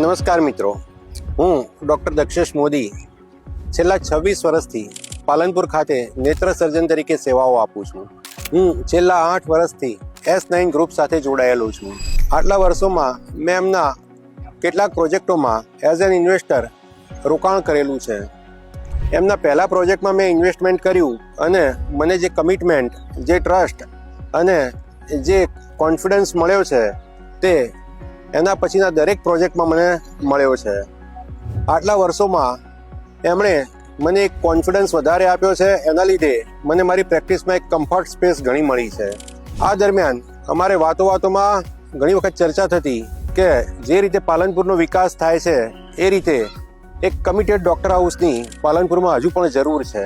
નમસ્કાર મિત્રો, હું ડૉક્ટર દક્ષેશ મોદી છેલ્લા 26 વર્ષથી પાલનપુર ખાતે નેત્ર સર્જન તરીકે સેવાઓ આપું છું. હું છેલ્લા 8 વર્ષથી S9 ગ્રુપ સાથે જોડાયેલો છું. આટલા વર્ષોમાં મેં એમના કેટલાક પ્રોજેક્ટોમાં એઝ એન ઇન્વેસ્ટર રોકાણ કરેલું છે. એમના પહેલા પ્રોજેક્ટમાં મેં ઇન્વેસ્ટમેન્ટ કર્યું અને મને જે કમિટમેન્ટ, જે ટ્રસ્ટ અને જે કોન્ફિડન્સ મળ્યો છે તે એના પછીના દરેક પ્રોજેક્ટમાં મને મળ્યો છે. આટલા વર્ષોમાં એમણે મને એક કોન્ફિડન્સ વધારે આપ્યો છે. એના લીધે મને મારી પ્રેક્ટિસમાં એક કમ્ફર્ટ સ્પેસ ઘણી મળી છે. આ દરમિયાન અમારે વાતોમાં ઘણી વખત ચર્ચા થતી કે જે રીતે પાલનપુરનો વિકાસ થાય છે એ રીતે એક કમિટેડ ડૉક્ટર હાઉસની પાલનપુરમાં હજુ પણ જરૂર છે.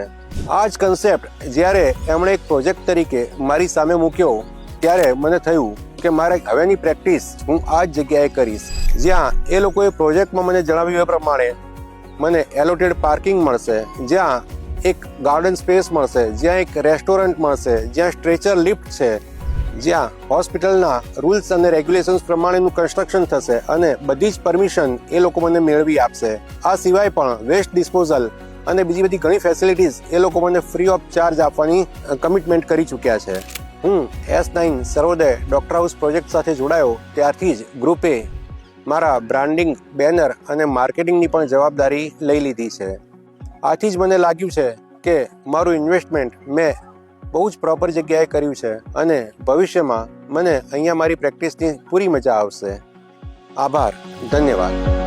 આ જ કન્સેપ્ટ જ્યારે એમણે એક પ્રોજેક્ટ તરીકે મારી સામે મૂક્યો ત્યારે મને થયું કે મારે હવેની પ્રેક્ટિસ હું આ જ જગ્યાએ કરીશ, જ્યાં એ લોકોએ પ્રોજેક્ટમાં મને જણાવ્યું એ પ્રમાણે મને એલોટેડ પાર્કિંગ મળશે, જ્યાં એક ગાર્ડન સ્પેસ મળશે, જ્યાં એક રેસ્ટોરન્ટ મળશે, જ્યાં સ્ટ્રેચર લિફ્ટ છે, જ્યાં હોસ્પિટલના રૂલ્સ અને રેગ્યુલેશન્સ પ્રમાણેનું કન્સ્ટ્રક્શન થશે અને બધી જ પરમિશન એ લોકો મને મેળવી આપશે. આ સિવાય પણ વેસ્ટ ડિસ્પોઝલ અને બીજી બધી ઘણી ફેસિલિટીઝ એ લોકો મને ફ્રી ઓફ ચાર્જ આપવાની કમિટમેન્ટ કરી ચૂક્યા છે. હું S9 સર્વોદય ડૉક્ટર હાઉસ પ્રોજેક્ટ સાથે જોડાયો ત્યારથી જ ગ્રુપે મારા બ્રાન્ડિંગ, બેનર અને માર્કેટિંગની પણ જવાબદારી લઈ લીધી છે. આથી જ મને લાગ્યું છે કે મારું ઇન્વેસ્ટમેન્ટ મેં બહુ જ પ્રોપર જગ્યાએ કર્યું છે અને ભવિષ્યમાં મને અહીંયા મારી પ્રેક્ટિસની પૂરી મજા આવશે. આભાર, ધન્યવાદ.